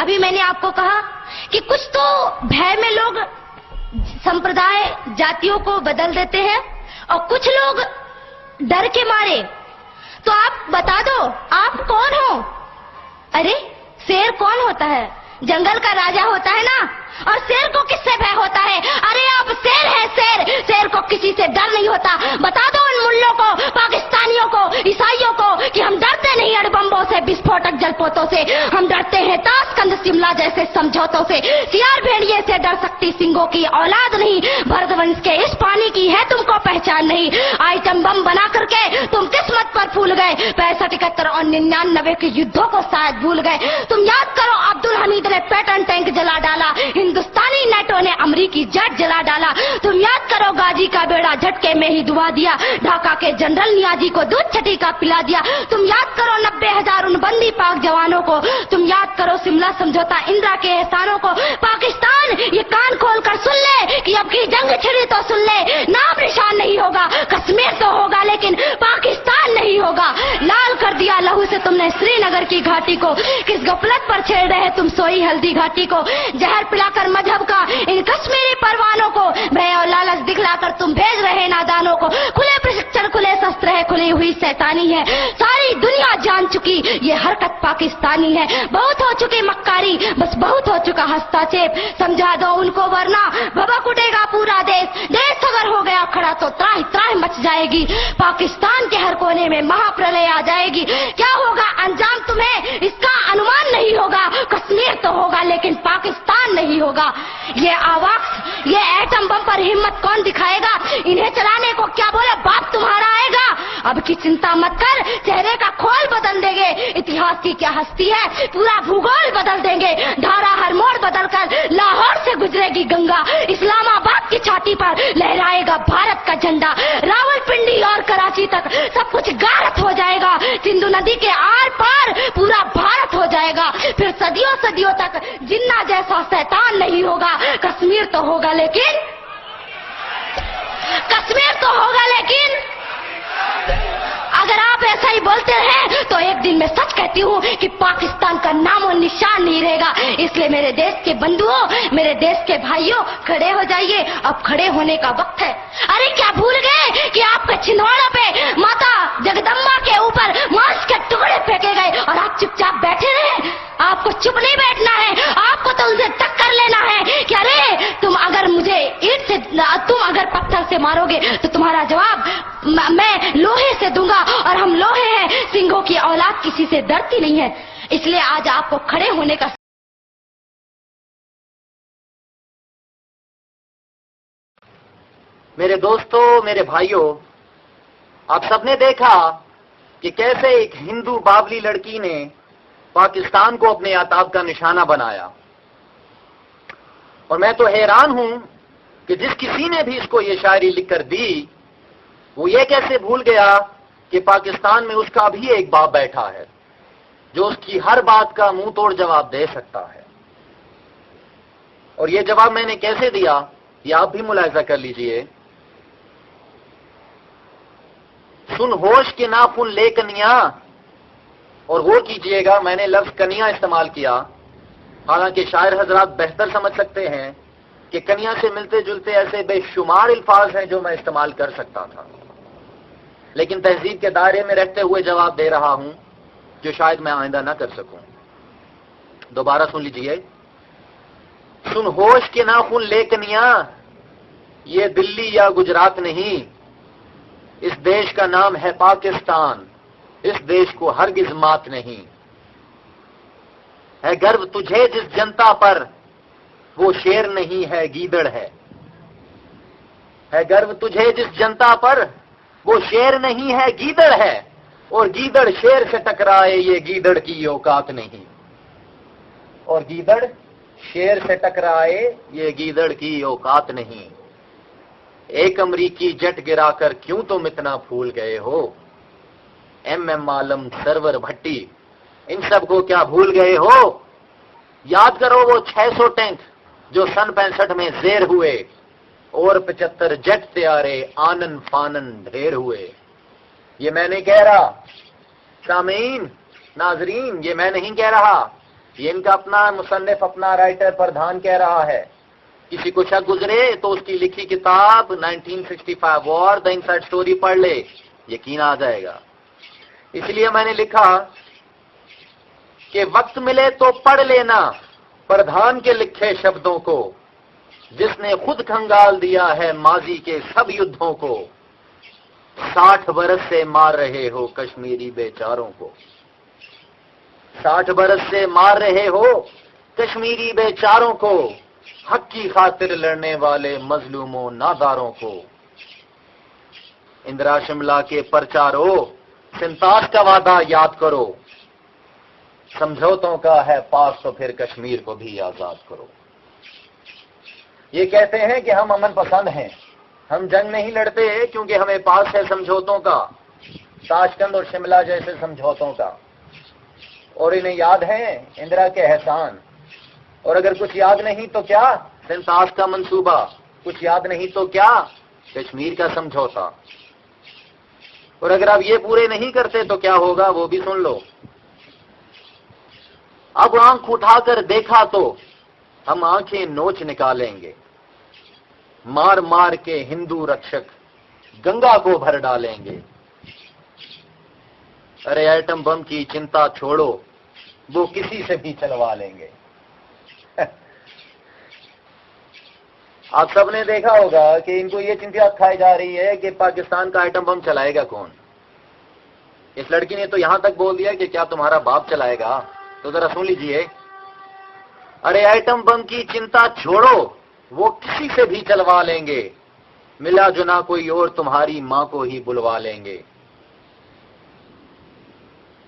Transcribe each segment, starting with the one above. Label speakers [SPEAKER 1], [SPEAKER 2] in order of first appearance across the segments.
[SPEAKER 1] अभी मैंने आपको कहा कि कुछ तो भय में लोग संप्रदाय जातियों को बदल देते हैं और कुछ लोग डर के मारे। तो आप बता दो आप कौन हो? अरे शेर कौन होता है? जंगल का राजा होता है ना। और शेर को किससे भय होता है? अरे आप शेर है, शेर। शेर को किसी से डर नहीं होता। बता दो उन मुल्लों को, पाकिस्तानियों को, ईसाइयों को कि हम डरते नहीं अणुबम्बों से, विस्फोटक जलपोतों से। हम डरते हैं ताशकंद शिमला जैसे समझौतों से। सियार भेड़िए से डर सकती सिंगों की औलाद नहीं। भरतवंश के इस पानी की है तुमको पहचान नहीं। आइटम बम बना करके तुम किस्मत पर फूल गए। 65, 71 और 99 के युद्धों को शायद भूल गए। तुम याद करो अब्दुल हमीद ने पैटर्न टैंक जला डाला, हिंदुस्तानी नेटो ने अमरीकी जेट जला डाला। तुम याद करो गाजी का बेड़ा झटके में ही डुबा दिया। ढाका के जनरल नियाजी को दूध छठी का पिला दिया। तुम याद करो 90,000 उन बंदी पाक जवानों को। तुम याद करो शिमला समझौता, इंदिरा के एहसानों को। पाकिस्तान ये कान खोल कर सुन ले कि अब की जंग छिड़ी तो सुन ले। नाम निशान नहीं होगा, कश्मीर तो होगा लेकिन पाकिस्तान नहीं होगा। लाल कर दिया लहू से तुमने श्रीनगर की घाटी को। किस गफलत पर छेड़ रहे तुम सोई हल्दी घाटी को। जहर पिलाकर मजहब का इन कश्मीरी परवानों को, भय और लालच दिखलाकर तुम भेज रहे नादानों को। खुले प्रशिक्षण, खुले शस्त्र है, खुली हुई शैतानी है। सारी दुनिया जान चुकी ये हरकत पाकिस्तानी है। बहुत हो चुकी मक्कारी, बस बहुत हो चुका हस्तक्षेप। समझा दो उनको वरना भभक उठेगा पूरा देश। देश अगर हो गया खड़ा तो त्राहि त्राहि मच जाएगी। पाकिस्तान के हर कोने में महाप्रलय आ जाएगी। क्या होगा अंजाम तुम्हें इसका अनुमान नहीं होगा। कश्मीर तो होगा लेकिन पाकिस्तान नहीं होगा। ये आवाज, ये एटम बम पर हिम्मत कौन दिखाएगा? इन्हें चलाने को क्या बोले बाप तुम्हारा आएगा। अब की चिंता मत कर, चेहरे का खोल बदल देंगे। इतिहास की क्या हस्ती है, पूरा भूगोल बदल देंगे। धारा हर मोड़ बदल कर लाहौर से गुजरेगी गंगा। इस्लामाबाद की छाती पर लहराएगा भारत का झंडा। रावलपिंडी और कराची तक सब कुछ गारत हो जाएगा। सिंधु नदी के आर पार पूरा भारत हो जाएगा। फिर सदियों सदियों तक जिन्ना जैसा शैतान नहीं होगा। कश्मीर तो होगा लेकिन, कश्मीर तो होगा लेकिन अगर आप ऐसा ही बोलते हैं तो एक दिन मैं सच कहती हूँ कि पाकिस्तान का नाम और निशान नहीं रहेगा। इसलिए मेरे देश के बंधुओं, मेरे देश के भाइयों, खड़े हो जाइए। अब खड़े होने का वक्त है। अरे क्या भूल गए कि आपके छिंदवाड़ा पे माता जगदम्बा के ऊपर मांस के टुकड़े फेंके गए और आप चुपचाप बैठे रहे? आपको चुप नहीं बैठना है, आपको तो उनसे टक्कर लेना है कि अरे तुम अगर मुझे ईंट से, तुम अगर पत्थर से मारोगे तो तुम्हारा जवाब मैं लोहे से दूंगा। और हम लोहे हैं, सिंहों की औलाद किसी से डरती नहीं है। इसलिए आज आपको खड़े होने का।
[SPEAKER 2] मेरे दोस्तों, मेरे भाइयों, आप सबने देखा कि कैसे एक हिंदू बावली लड़की ने पाकिस्तान को अपने आताब का निशाना बनाया। और मैं तो हैरान हूं कि जिस किसी ने भी इसको ये शायरी लिखकर दी, वो ये कैसे भूल गया कि पाकिस्तान में उसका भी एक बाप बैठा है जो उसकी हर बात का मुंह तोड़ जवाब दे सकता है। और ये जवाब मैंने कैसे दिया, ये आप भी मुलाहिजा कर लीजिए। सुन होश के नाखून ले कनिया, और गौर कीजिएगा मैंने लफ्ज कनिया इस्तेमाल किया। हालांकि शायर हजरात बेहतर समझ सकते हैं कि कनिया से मिलते जुलते ऐसे बेशुमार अल्फाज हैं जो मैं इस्तेमाल कर सकता था, लेकिन तहजीब के दायरे में रहते हुए जवाब दे रहा हूं जो शायद मैं आइंदा ना कर सकूं। दोबारा सुन लीजिए। सुन होश के नाखून ले कनिया, ये दिल्ली या गुजरात नहीं, इस देश का नाम है पाकिस्तान। इस देश को हरगिज मात नहीं है। गर्व तुझे जिस जनता पर, वो शेर नहीं है गीदड़ है गर्व तुझे जिस जनता पर, वो शेर नहीं है गीदड़ है। और गीदड़ शेर से टकराए ये गीदड़ की औकात नहीं। और गीदड़ शेर से टकराए ये गीदड़ की औकात नहीं। एक अमरीकी जेट गिराकर क्यों तुम इतना फूल गए हो। एम आलम, सरवर भट्टी, इन सब को क्या भूल गए हो। याद करो वो 600 टैंक जो सन 65 में ज़ेर हुए, और 75 जेट तैयारे आनन फानन ढेर हुए। ये मैं नहीं कह रहा सामीन, नाजरीन, ये मैं नहीं कह रहा, یہ ان کا اپنا مصنف، اپنا رائٹر پردھان کہہ رہا ہے. کسی کو شک گزرے تو اس کی لکھی کتاب 1965 وار دا انسائڈ سٹوری پڑھ لے، یقین آ جائے گا. اس لیے میں نے لکھا کہ وقت ملے تو پڑھ لینا پردھان کے لکھے شبدوں کو، جس نے خود کھنگال دیا ہے ماضی کے سب یدھوں کو. 60 برس سے مار رہے ہو کشمیری بیچاروں کو، 60 برس سے مار رہے ہو کشمیری بیچاروں کو، حق کی خاطر لڑنے والے مظلوموں ناداروں کو. اندرا شملہ کے پرچارو، 47 کا وعدہ یاد کرو، سمجھوتوں کا ہے پاس تو پھر کشمیر کو بھی آزاد کرو. یہ کہتے ہیں کہ ہم امن پسند ہیں، ہم جنگ نہیں لڑتے کیونکہ ہمیں پاس ہے سمجھوتوں کا، تاشکند اور شملہ جیسے سمجھوتوں کا. اور انہیں یاد ہیں اندرا کے احسان. اور اگر کچھ یاد نہیں تو کیا 47 کا منصوبہ، کچھ یاد نہیں تو کیا کشمیر کا سمجھوتا. اور اگر آپ یہ پورے نہیں کرتے تو کیا ہوگا وہ بھی سن لو. اب آنکھ اٹھا کر دیکھا تو ہم آنکھیں نوچ نکالیں گے، مار مار کے ہندو رکشک گنگا کو بھر ڈالیں گے. ارے ایٹم بم کی چنتا چھوڑو، وہ کسی سے بھی چلوا لیں گے. آپ سب نے دیکھا ہوگا کہ ان کو یہ چنتا کھائی جا رہی ہے کہ پاکستان کا ایٹم بم چلائے گا کون. اس لڑکی نے تو یہاں تک بول دیا کہ کیا تمہارا باپ چلائے گا. تو ذرا سن لیجئے، ارے ایٹم بم کی چنتا چھوڑو، وہ کسی سے بھی چلوا لیں گے، ملا جنا کوئی اور تمہاری ماں کو ہی بلوا لیں گے.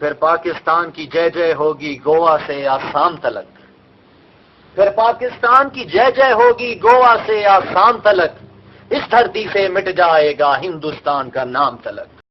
[SPEAKER 2] پھر پاکستان کی جے جے ہوگی گوا سے آسام تلک، پھر پاکستان کی جے جے ہوگی گوا سے آسام تلک، اس دھرتی سے مٹ جائے گا ہندوستان کا نام تلک.